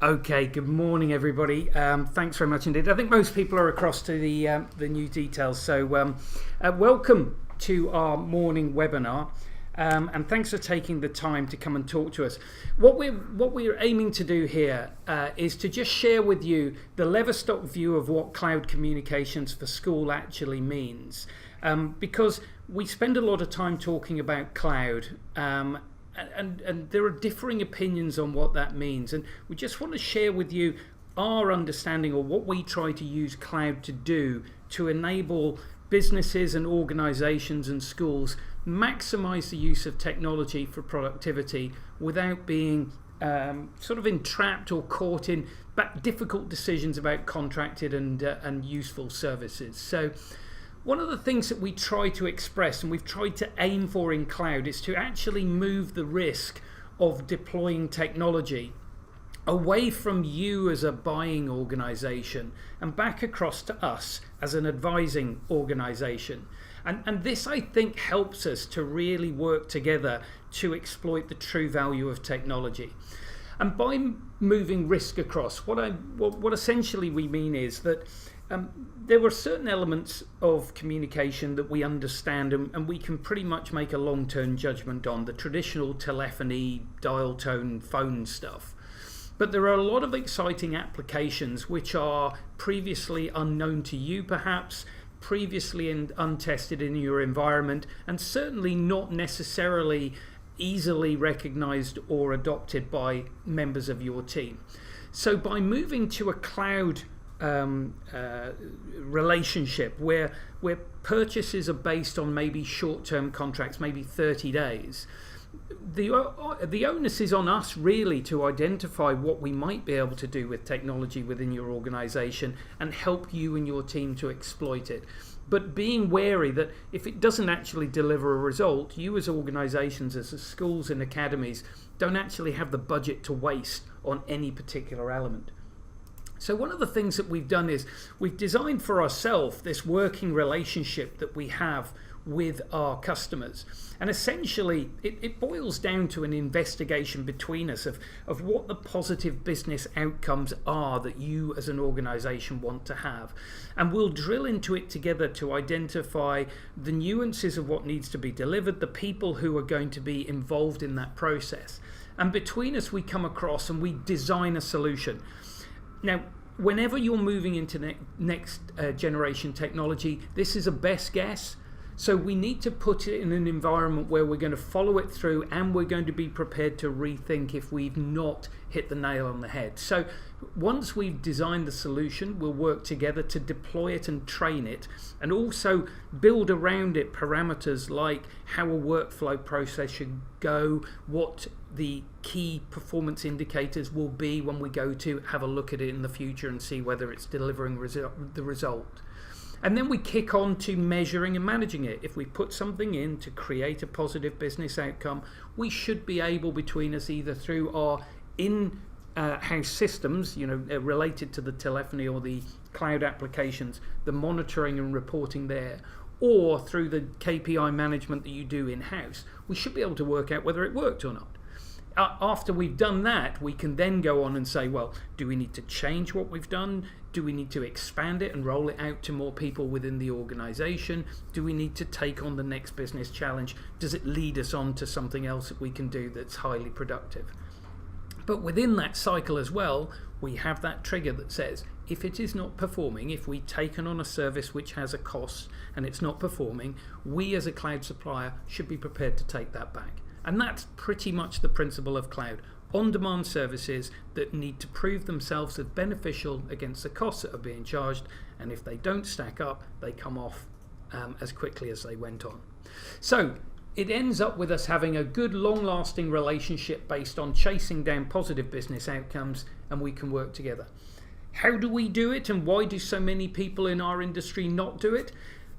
Okay, good morning everybody. Thanks very much indeed. I think most people are across to the new details, so welcome to our morning webinar, and thanks for taking the time to come and talk to us. What we're aiming to do here is to just share with you the Leverstock view of what cloud communications for school actually means, because we spend a lot of time talking about cloud, and there are differing opinions on what that means, and we just want to share with you our understanding or what we try to use cloud to do to enable businesses and organizations and schools maximize the use of technology for productivity without being sort of entrapped or caught in difficult decisions about contracted and useful services. So one of the things that we try to express and we've tried to aim for in cloud is to actually move the risk of deploying technology away from you as a buying organization and back across to us as an advising organization. And this, I think, helps us to really work together to exploit the true value of technology. And by moving risk across, what essentially we mean is that there were certain elements of communication that we understand and we can pretty much make a long-term judgment on, the traditional telephony, dial tone, phone stuff. But there are a lot of exciting applications which are previously unknown to you perhaps, previously untested in your environment, and certainly not necessarily easily recognized or adopted by members of your team. So by moving to a cloud relationship where purchases are based on maybe short-term contracts, maybe 30 days, the onus is on us really to identify what we might be able to do with technology within your organization and help you and your team to exploit it. But being wary that if it doesn't actually deliver a result, you as organizations, as schools and academies, don't actually have the budget to waste on any particular element. So one of the things that we've done is we've designed for ourselves this working relationship that we have with our customers. And essentially it boils down to an investigation between us of what the positive business outcomes are that you as an organization want to have. And we'll drill into it together to identify the nuances of what needs to be delivered, the people who are going to be involved in that process. And between us we come across and we design a solution. Now, whenever you're moving into next generation technology, this is a best guess. So we need to put it in an environment where we're going to follow it through and we're going to be prepared to rethink if we've not hit the nail on the head. So once we've designed the solution, we'll work together to deploy it and train it, and also build around it parameters like how a workflow process should go, what the key performance indicators will be when we go to have a look at it in the future and see whether it's delivering the result. And then we kick on to measuring and managing it. If we put something in to create a positive business outcome, we should be able between us, either through our in-house systems, related to the telephony or the cloud applications, the monitoring and reporting there, or through the KPI management that you do in-house, we should be able to work out whether it worked or not. After we've done that, we can then go on and say, well, do we need to change what we've done? Do we need to expand it and roll it out to more people within the organization? Do we need to take on the next business challenge? Does it lead us on to something else that we can do that's highly productive? But within that cycle as well, we have that trigger that says, if it is not performing, if we've taken on a service which has a cost and it's not performing, we as a cloud supplier should be prepared to take that back. And that's pretty much the principle of cloud. On-demand services that need to prove themselves as beneficial against the costs that are being charged, and if they don't stack up, they come off as quickly as they went on. So it ends up with us having a good long-lasting relationship based on chasing down positive business outcomes, and we can work together. How do we do it, and why do so many people in our industry not do it?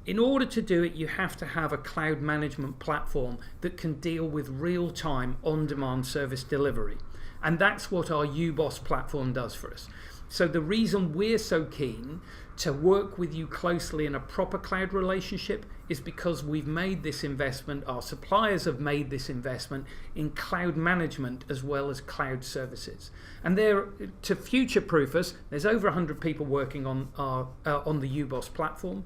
In order to do it, you have to have a cloud management platform that can deal with real-time on-demand service delivery. And that's what our UBOS platform does for us. So the reason we're so keen to work with you closely in a proper cloud relationship is because we've made this investment, our suppliers have made this investment in cloud management as well as cloud services. And they're, to future-proof us, there's over 100 people working on the UBOS platform.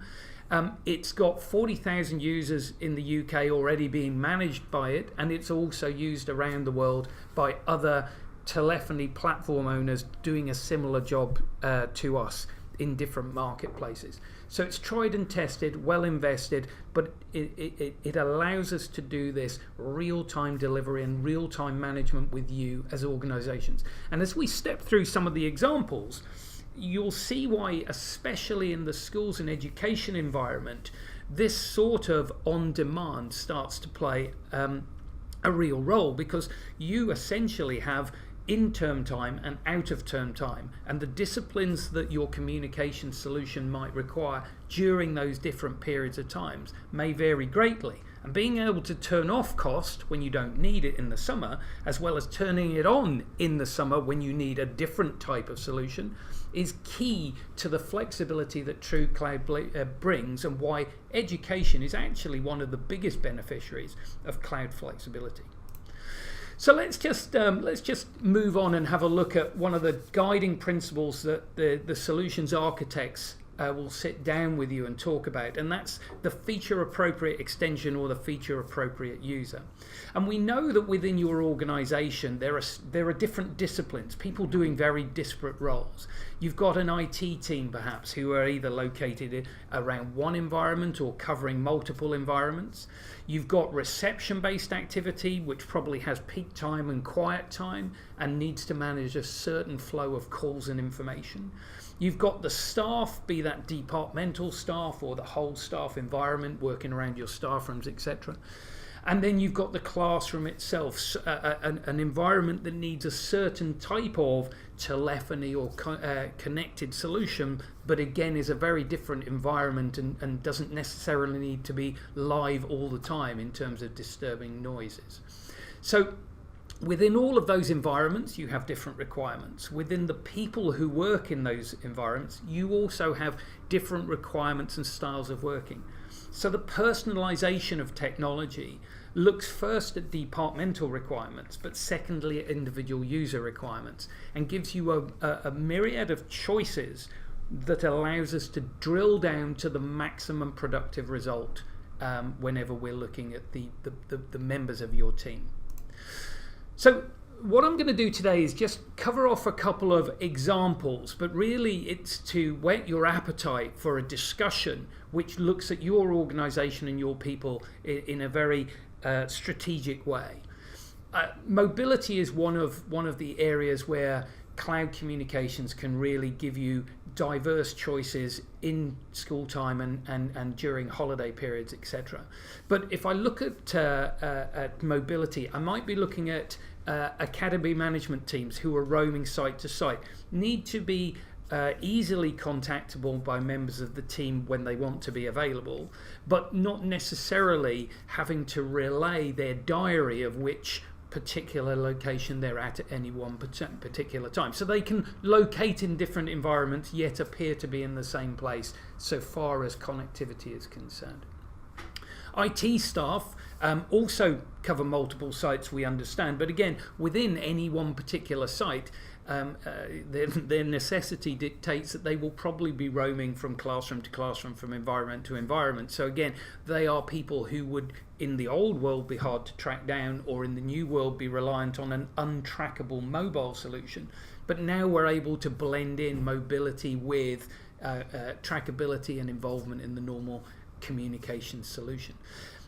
It's got 40,000 users in the UK already being managed by it, and it's also used around the world by other telephony platform owners doing a similar job to us in different marketplaces. So it's tried and tested, well invested, but it allows us to do this real-time delivery and real-time management with you as organizations. And as we step through some of the examples, you'll see why, especially in the schools and education environment, this sort of on-demand starts to play a real role, because you essentially have in-term time and out-of-term time, and the disciplines that your communication solution might require during those different periods of times may vary greatly. And being able to turn off cost when you don't need it in the summer, as well as turning it on in the summer when you need a different type of solution, is key to the flexibility that True Cloud brings, and why education is actually one of the biggest beneficiaries of cloud flexibility. So let's just move on and have a look at one of the guiding principles that the solutions architects will sit down with you and talk about, and that's the feature appropriate extension, or the feature appropriate user. And we know that within your organization there are different disciplines, people doing very disparate roles. You've got an IT team perhaps who are either located around one environment or covering multiple environments. You've got reception-based activity, which probably has peak time and quiet time and needs to manage a certain flow of calls and information. You've got the staff, be that departmental staff or the whole staff environment working around your staff rooms, etc. And then you've got the classroom itself, an environment that needs a certain type of telephony or connected solution, but again is a very different environment and doesn't necessarily need to be live all the time in terms of disturbing noises. So within all of those environments, you have different requirements. Within the people who work in those environments, you also have different requirements and styles of working. So the personalization of technology looks first at departmental requirements, but secondly at individual user requirements, and gives you a myriad of choices that allows us to drill down to the maximum productive result whenever we're looking at the members of your team. So what I'm going to do today is just cover off a couple of examples, but really it's to whet your appetite for a discussion which looks at your organization and your people in a very strategic way. Mobility is one of the areas where cloud communications can really give you diverse choices in school time and during holiday periods, etc. But if I look at mobility, I might be looking at academy management teams who are roaming site to site, need to be easily contactable by members of the team when they want to be available, but not necessarily having to relay their diary of which particular location they're at any one particular time. So they can locate in different environments yet appear to be in the same place so far as connectivity is concerned. IT staff also cover multiple sites, we understand, but again, within any one particular site, their necessity dictates that they will probably be roaming from classroom to classroom, from environment to environment. So again, they are people who would in the old world be hard to track down, or in the new world be reliant on an untrackable mobile solution. But now we're able to blend in mobility with trackability and involvement in the normal communication solution.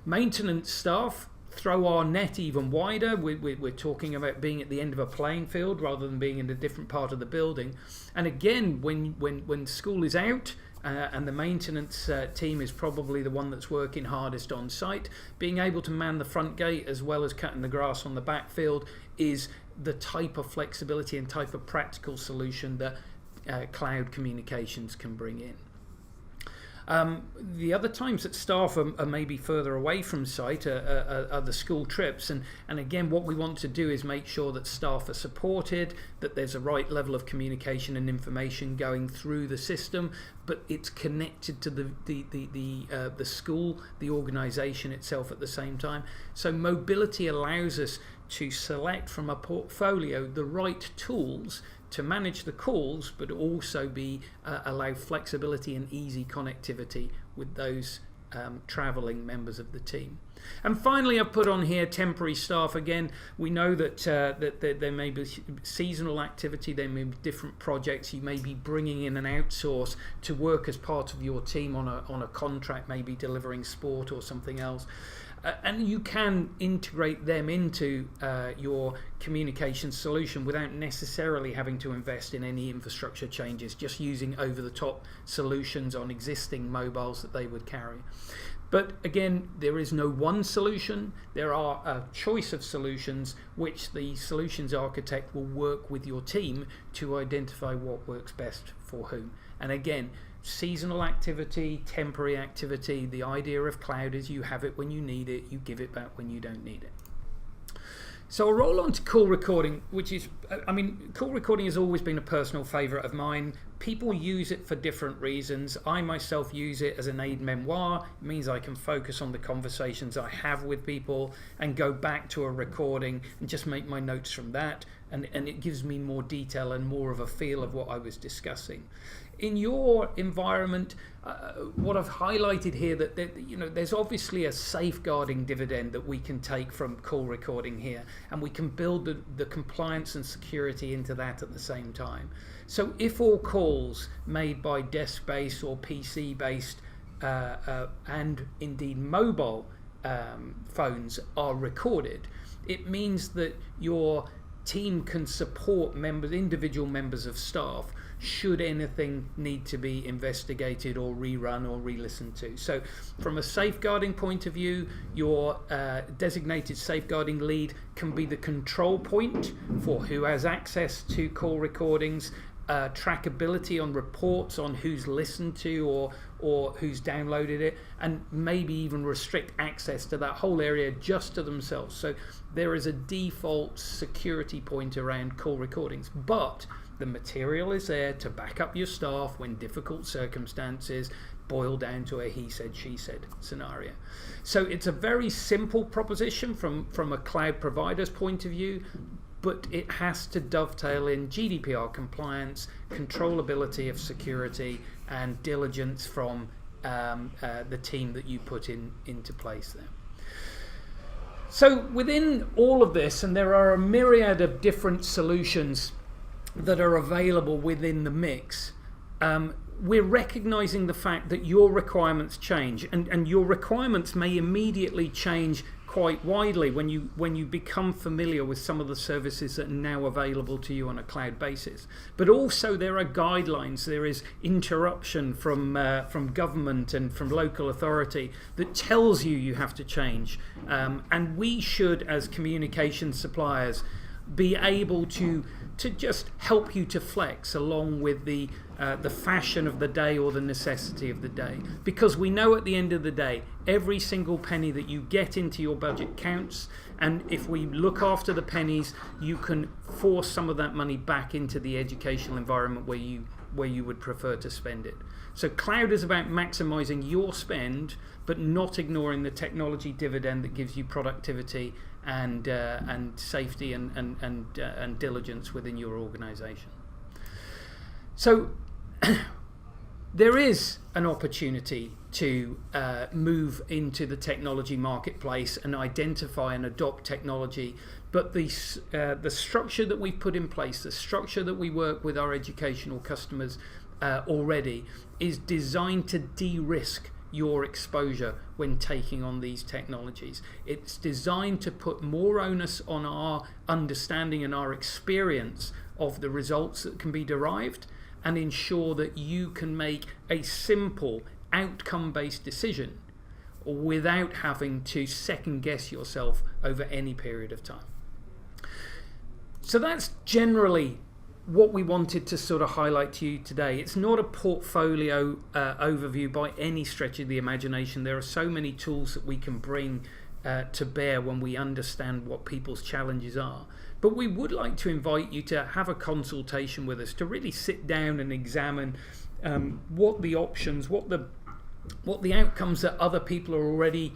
Maintenance staff throw our net even wider. We're talking about being at the end of a playing field rather than being in a different part of the building. And again, when school is out and the maintenance team is probably the one that's working hardest on site, being able to man the front gate as well as cutting the grass on the backfield is the type of flexibility and type of practical solution that cloud communications can bring in. The other times that staff are maybe further away from site are the school trips, and again, what we want to do is make sure that staff are supported, that there's a right level of communication and information going through the system, but it's connected to the school, the organisation itself at the same time. So mobility allows us to select from a portfolio the right tools to manage the calls, but also allow flexibility and easy connectivity with those travelling members of the team. And finally, I've put on here temporary staff. Again, we know that there may be seasonal activity, there may be different projects. You may be bringing in an outsource to work as part of your team on a contract, maybe delivering sport or something else. And you can integrate them into your communication solution without necessarily having to invest in any infrastructure changes, just using over-the-top solutions on existing mobiles that they would carry. But again, there is no one solution. There are a choice of solutions which the solutions architect will work with your team to identify what works best for whom. And again, seasonal activity, temporary activity, the idea of cloud is you have it when you need it, you give it back when you don't need it. So I'll roll on to call recording, which is, call recording has always been a personal favourite of mine. People use it for different reasons. I myself use it as an aide-memoire. It means I can focus on the conversations I have with people and go back to a recording and just make my notes from that. And it gives me more detail and more of a feel of what I was discussing. In your environment, what I've highlighted here, that there's obviously a safeguarding dividend that we can take from call recording here, and we can build the compliance and security into that at the same time. So if all calls made by desk-based or PC-based and indeed mobile phones are recorded, it means that your team can support individual members of staff should anything need to be investigated or rerun or re-listened to. So from a safeguarding point of view, your designated safeguarding lead can be the control point for who has access to call recordings, trackability on reports on who's listened to or who's downloaded it, and maybe even restrict access to that whole area just to themselves. So there is a default security point around call recordings, but the material is there to back up your staff when difficult circumstances boil down to a he said, she said scenario. So it's a very simple proposition from a cloud provider's point of view, but it has to dovetail in GDPR compliance, controllability of security, and diligence from the team that you put into place there. So within all of this, and there are a myriad of different solutions that are available within the mix, we're recognizing the fact that your requirements change, and your requirements may immediately change quite widely when you become familiar with some of the services that are now available to you on a cloud basis. But also there are guidelines, there is interruption from government and from local authority that tells you have to change, and we should, as communication suppliers, be able to just help you to flex along with the fashion of the day or the necessity of the day. Because we know at the end of the day, every single penny that you get into your budget counts, and if we look after the pennies, you can force some of that money back into the educational environment where you would prefer to spend it. So cloud is about maximizing your spend, but not ignoring the technology dividend that gives you productivity and safety and diligence within your organization. So there is an opportunity to move into the technology marketplace and identify and adopt technology, but the structure that we've put in place, the structure that we work with our educational customers already, is designed to de-risk your exposure when taking on these technologies. It's designed to put more onus on our understanding and our experience of the results that can be derived, and ensure that you can make a simple outcome-based decision without having to second guess yourself over any period of time. So that's generally what we wanted to sort of highlight to you today. It's not a portfolio overview by any stretch of the imagination. There are so many tools that we can bring to bear when we understand what people's challenges are. But we would like to invite you to have a consultation with us, to really sit down and examine what the options, what the outcomes that other people are already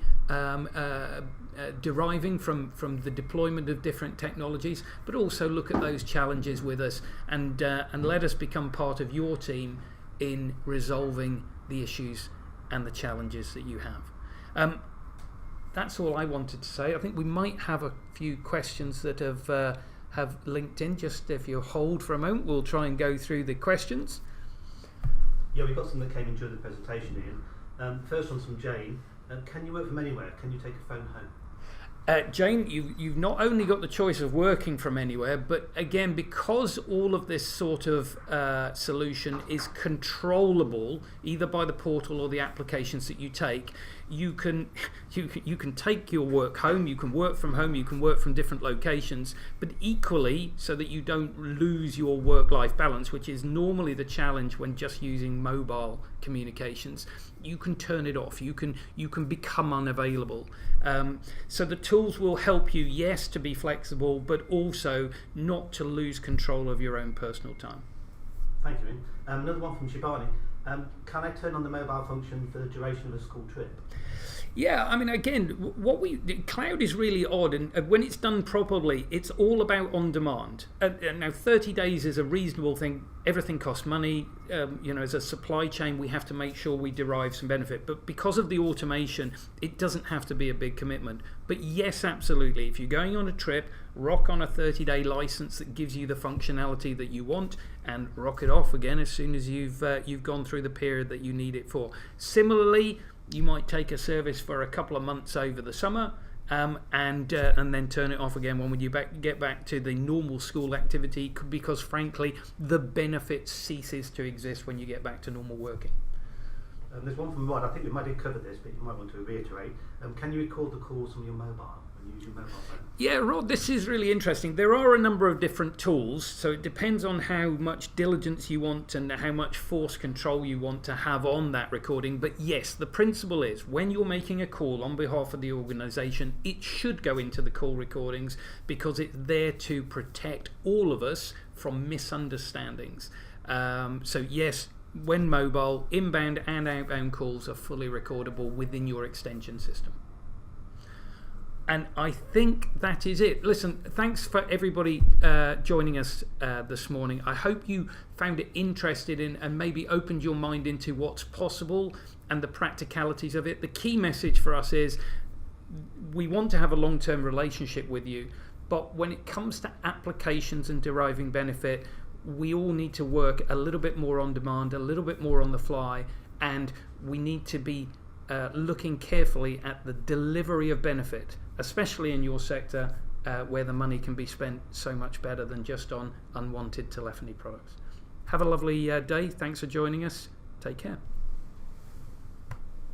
deriving from the deployment of different technologies, but also look at those challenges with us and let us become part of your team in resolving the issues and the challenges that you have. That's all I wanted to say. I think we might have a few questions that have linked in. Just if you hold for a moment, we'll try and go through the questions. Yeah, we've got some that came in during the presentation, Ian. First one's from Jane. Can you work from anywhere? Can you take a phone home? Jane, you've not only got the choice of working from anywhere, but again, because all of this sort of solution is controllable either by the portal or the applications that you take, you can take your work home, you can work from home, you can work from different locations, but equally, so that you don't lose your work-life balance, which is normally the challenge when just using mobile communications, you can turn it off, you can become unavailable. So the tools will help you, yes, to be flexible, but also not to lose control of your own personal time. Thank you, Ian. Another one from Shibani. Can I turn on the mobile function for the duration of a school trip? Yeah, I mean, again, cloud is really odd, and when it's done properly, it's all about on demand. Now, 30 days is a reasonable thing. Everything costs money. As a supply chain, we have to make sure we derive some benefit. But because of the automation, it doesn't have to be a big commitment. But yes, absolutely. If you're going on a trip, rock on a 30-day license that gives you the functionality that you want, and rock it off again as soon as you've gone through the period that you need it for. Similarly, you might take a service for a couple of months over the summer and then turn it off again when you get back to the normal school activity, because frankly the benefit ceases to exist when you get back to normal working. There's one from Rod. I think we might have covered this, but you might want to reiterate. Can you record the calls from your mobile when you use your mobile phone? Yeah, Rod, this is really interesting. There are a number of different tools, so it depends on how much diligence you want and how much force control you want to have on that recording. But yes, the principle is when you're making a call on behalf of the organisation, it should go into the call recordings because it's there to protect all of us from misunderstandings. So yes, when mobile, inbound and outbound calls are fully recordable within your extension system. And I think that is it. Listen, thanks for everybody joining us this morning. I hope you found it interesting and maybe opened your mind into what's possible and the practicalities of it. The key message for us is we want to have a long-term relationship with you, but when it comes to applications and deriving benefit, we all need to work a little bit more on demand, a little bit more on the fly, and we need to be looking carefully at the delivery of benefit, especially in your sector where the money can be spent so much better than just on unwanted telephony products. Have a lovely day. Thanks for joining us. Take care.